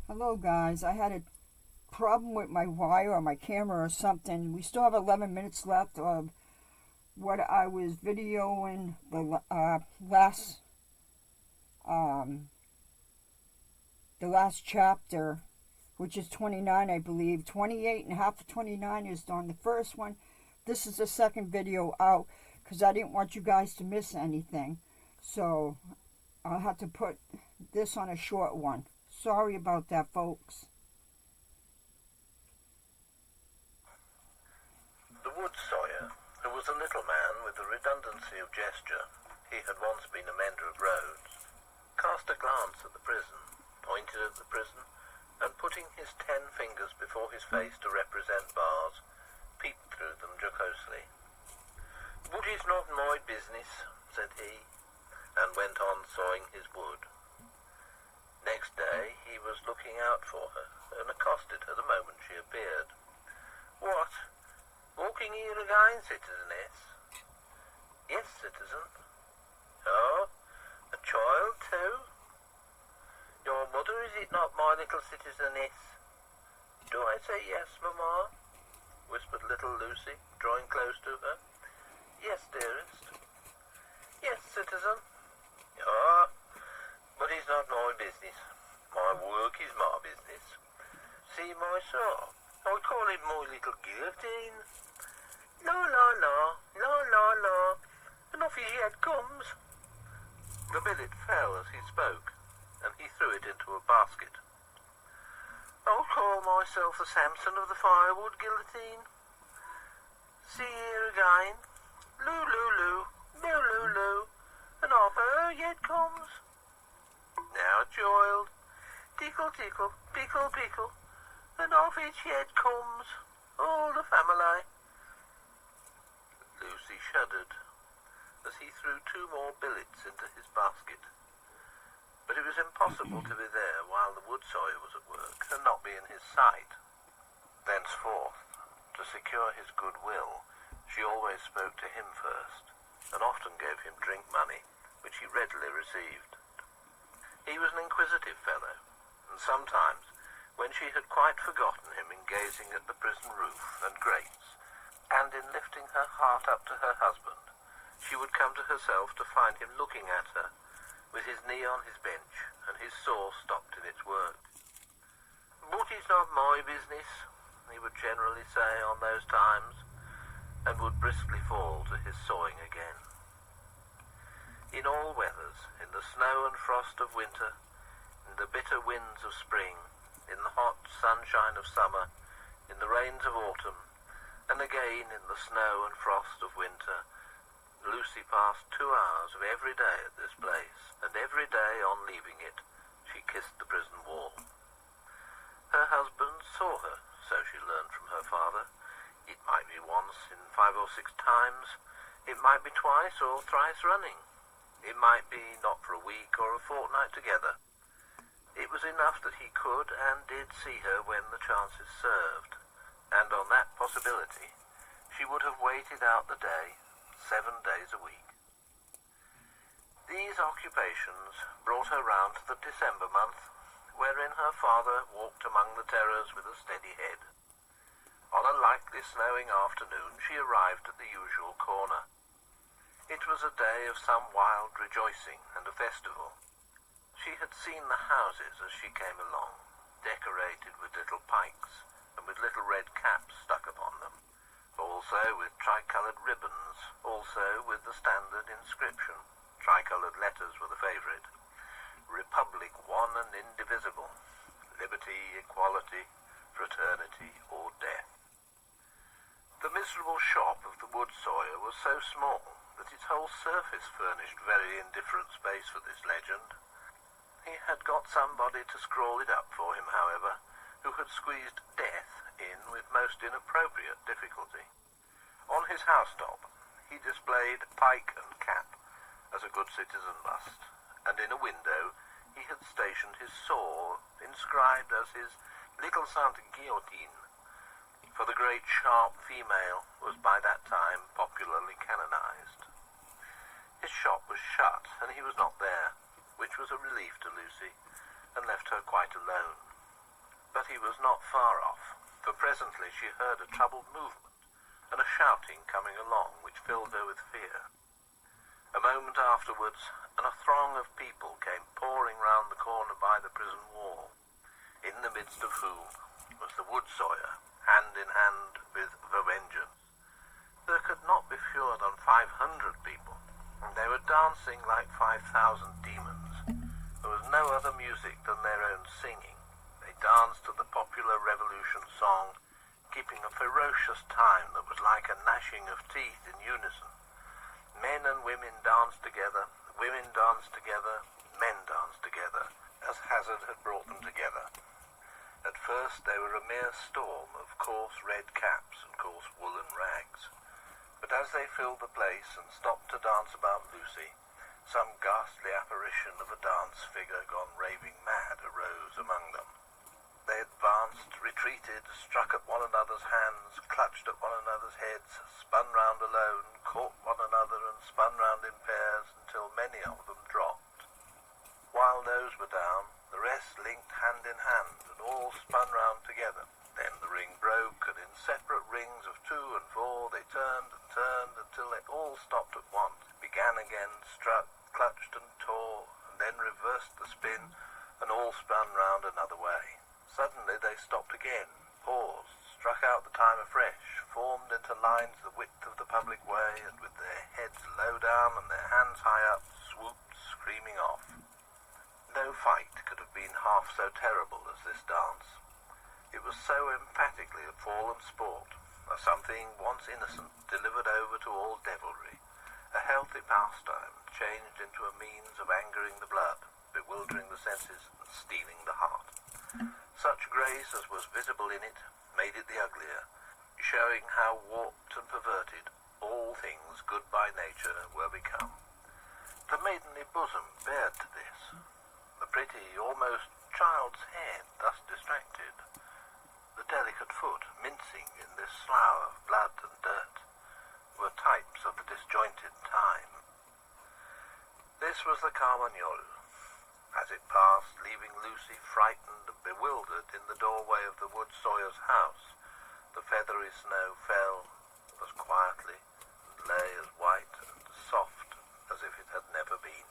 Hello guys, I had a problem with my wire or my camera or something. We still have 11 minutes left of what I was videoing um, the last chapter, which is 29 I believe. 28 and half of 29 is on the first one. This is the second video out because I didn't want you guys to miss anything. So I'll have to put this on a short one. Sorry about that, folks. The wood sawyer, who was a little man with a redundancy of gesture, he had once been a mender of roads, cast a glance at the prison, pointed at the prison, and putting his 10 fingers before his face to represent bars, peeped through them jocosely. "Wood is not my business," said he, and went on sawing his wood. Next day he was looking out for her, and accosted her the moment she appeared. "What? Walking here again, citizeness?" "Yes, citizen." "Oh, a child too? Your mother, is it not, my little citizeness?" "Do I say yes, mamma?" whispered little Lucy, drawing close to her. "Yes, dearest." "Yes, citizen." "Ah, but it's not my business. My work is my business. See my saw? I call it my little guillotine. La la la, la la la, and off his head comes." The billet fell as he spoke, and he threw it into a basket. "I'll call myself the Samson of the firewood guillotine. See here again. Loo loo loo, loo loo loo, and off her head comes. Now, child, tickle tickle, pickle pickle, and off its head comes all the family." Lucy shuddered as he threw 2 more billets into his basket. But it was impossible to be there while the wood sawyer was at work and not be in his sight. Thenceforth, to secure his goodwill, she always spoke to him first, and often gave him drink money, which he readily received. He was an inquisitive fellow, and sometimes, when she had quite forgotten him in gazing at the prison roof and grates, and in lifting her heart up to her husband, she would come to herself to find him looking at her, with his knee on his bench and his saw stopped in its work. "But it's not my business," he would generally say on those times, and would briskly fall to his sawing again. In all weathers, in the snow and frost of winter, in the bitter winds of spring, in the hot sunshine of summer, in the rains of autumn, and again in the snow and frost of winter, Lucy passed 2 hours of every day at this place, and every day on leaving it, she kissed the prison wall. Her husband saw her, so she learned from her father. It might be once in 5 or 6 times, it might be twice or thrice running. It might be not for a week or a fortnight together. It was enough that he could and did see her when the chances served, and on that possibility she would have waited out the day 7 days a week. These occupations brought her round to the December month, wherein her father walked among the terrors with a steady head. On a lightly snowing afternoon she arrived at the usual corner. It was a day of some wild rejoicing and a festival. She had seen the houses as she came along, decorated with little pikes and with little red caps stuck upon them, also with tricoloured ribbons, also with the standard inscription. Tricoloured letters were the favourite. "Republic one and indivisible. Liberty, equality, fraternity, or death." The miserable shop of the wood sawyer was so small that its whole surface furnished very indifferent space for this legend. He had got somebody to scrawl it up for him, however, who had squeezed death in with most inappropriate difficulty. On his housetop he displayed pike and cap, as a good citizen must, and in a window he had stationed his saw, inscribed as his "Little Sainte Guillotine," for the great sharp female was by that time popularly canonized. His shop was shut, and he was not there, which was a relief to Lucy, and left her quite alone. But he was not far off, for presently she heard a troubled movement and a shouting coming along which filled her with fear. A moment afterwards, and a throng of people came pouring round the corner by the prison wall, in the midst of whom was the wood sawyer, hand in hand with the Vengeance. There could not be fewer than 500 people, and they were dancing like 5,000 demons. There was no other music than their own singing. They danced to the popular revolution song, keeping a ferocious time that was like a gnashing of teeth in unison. Men and women danced together, women danced together, men danced together, as hazard had brought them together. At first they were a mere storm of coarse red caps and coarse woolen rags. But as they filled the place and stopped to dance about Lucy, some ghastly apparition of a dance figure gone raving mad arose among them. They advanced, retreated, struck at one another's hands, clutched at one another's heads, spun round alone, caught one another and spun round in pairs until many of them dropped. While those were down, the rest linked hand in hand and all spun round together. Then the ring broke, and in separate rings of 2 and 4 they turned and turned until they all stopped at once, began again, struck, clutched and tore, and then reversed the spin, and all spun round another way. Suddenly they stopped again, paused, struck out the time afresh, formed into lines the width of the public way, and with their heads low down and their hands high up, swooped, screaming off. No fight could have been half so terrible as this dance. It was so emphatically a fallen sport, a something once innocent delivered over to all devilry, a healthy pastime changed into a means of angering the blood, bewildering the senses, and stealing the heart. Such grace as was visible in it made it the uglier, showing how warped and perverted all things good by nature were become. The maidenly bosom bared to this, the pretty, almost child's head thus distracted, the delicate foot mincing in this slough of blood and dirt, were types of the disjointed time. This was the Carmagnole. As it passed, leaving Lucy frightened and bewildered in the doorway of the wood sawyer's house, the feathery snow fell as quietly and lay as white and soft as if it had never been.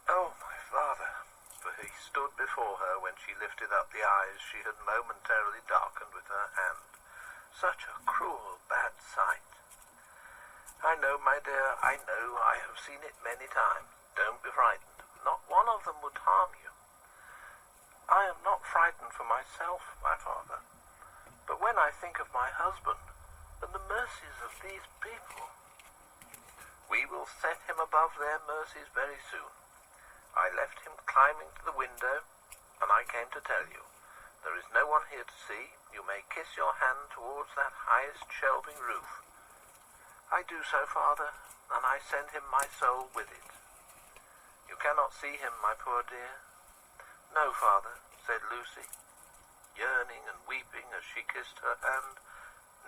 Oh, my father, for he stood before her when she lifted up the eyes she had momentarily darkened with her hand. Such a cruel, bad sight. I know, my dear, I know, I have seen it many times. Don't be frightened. Not one of them would harm you. I am not frightened for myself, my father. But when I think of my husband and the mercies of these people... We will set him above their mercies very soon. I left him climbing to the window, and I came to tell you. There is no one here to see. You may kiss your hand towards that highest shelving roof. I do so, father, and I send him my soul with it. You cannot see him, my poor dear. No, father, said Lucy, yearning and weeping as she kissed her hand.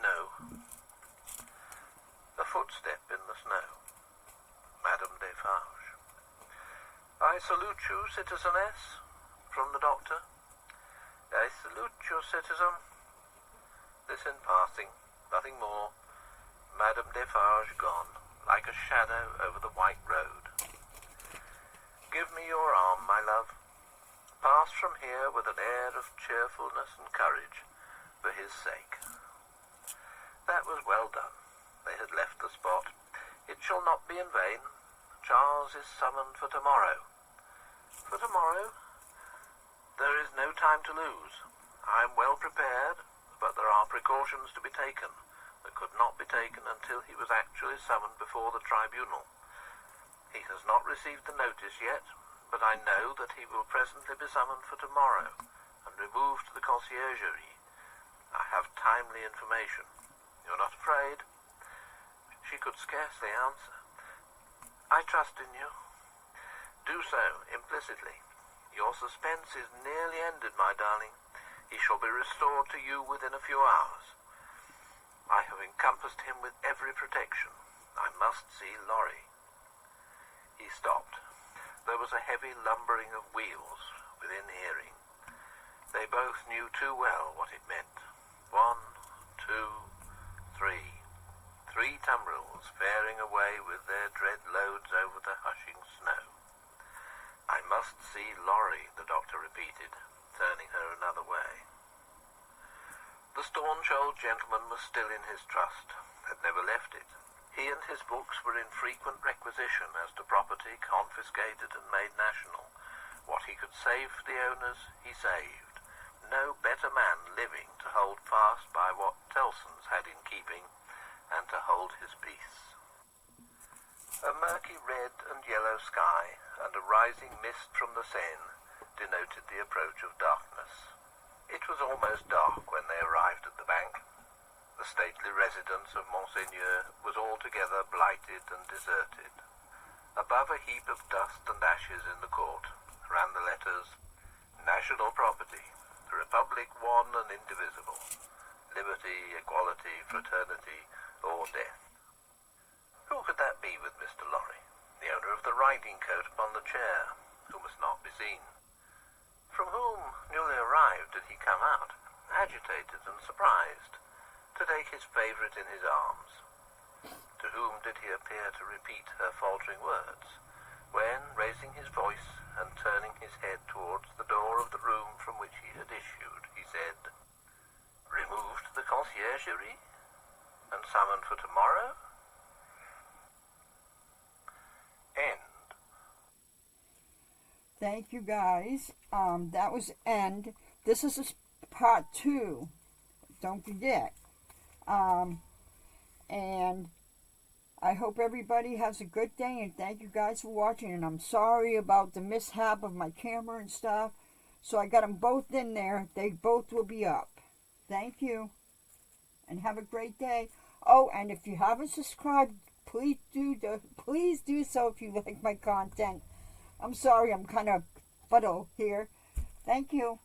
No. A footstep in the snow. Madame Defarge. I salute you, citizeness, from the doctor. I salute you, citizen. This in passing, nothing more. Madame Defarge gone, like a shadow over the white road. Give me your arm, my love. Pass from here with an air of cheerfulness and courage, for his sake. That was well done. They had left the spot. It shall not be in vain. Charles is summoned for tomorrow. For tomorrow? There is no time to lose. I am well prepared, but there are precautions to be taken that could not be taken until he was actually summoned before the tribunal. He has not received the notice yet, but I know that he will presently be summoned for tomorrow and removed to the conciergerie. I have timely information. You're not afraid? She could scarcely answer. I trust in you. Do so, implicitly. Your suspense is nearly ended, my darling. He shall be restored to you within a few hours. I have encompassed him with every protection. I must see Laurie. He stopped. There was a heavy lumbering of wheels within hearing. both knew too well what it meant. 1, 2, 3. 3 tumbrils faring away with their dread loads over the hushing snow. I must see Laurie, the doctor repeated, turning her another way. The staunch old gentleman was still in his trust, had never left it. He and his books were in frequent requisition as to property confiscated and made national. What he could save for the owners, he saved. No better man living to hold fast by what Tellson's had in keeping, and to hold his peace. A murky red and yellow sky and a rising mist from the Seine denoted the approach of darkness. It was almost dark when they arrived at the bank. The stately residence of Monseigneur was altogether blighted and deserted. Above a heap of dust and ashes in the court ran the letters, National Property, the Republic one and indivisible, liberty, equality, fraternity, or death. Who could that be with Mr. Lorry, the owner of the riding coat upon the chair, who must not be seen? From whom, newly arrived, did he come out, agitated and surprised, to take his favourite in his arms? To whom did he appear to repeat her faltering words, when, raising his voice and turning his head towards the door of the room from which he had issued, he said, "Removed to the conciergerie, and summoned for tomorrow?" End. Thank you, guys. That was end. This is part 2. Don't forget. And I hope everybody has a good day, and thank you guys for watching. And I'm sorry about the mishap of my camera and stuff. So I got them both in there. They both will be up. Thank you. And have a great day. Oh, and if you haven't subscribed, please do so if you like my content. I'm sorry, I'm kind of fuddled here. Thank you.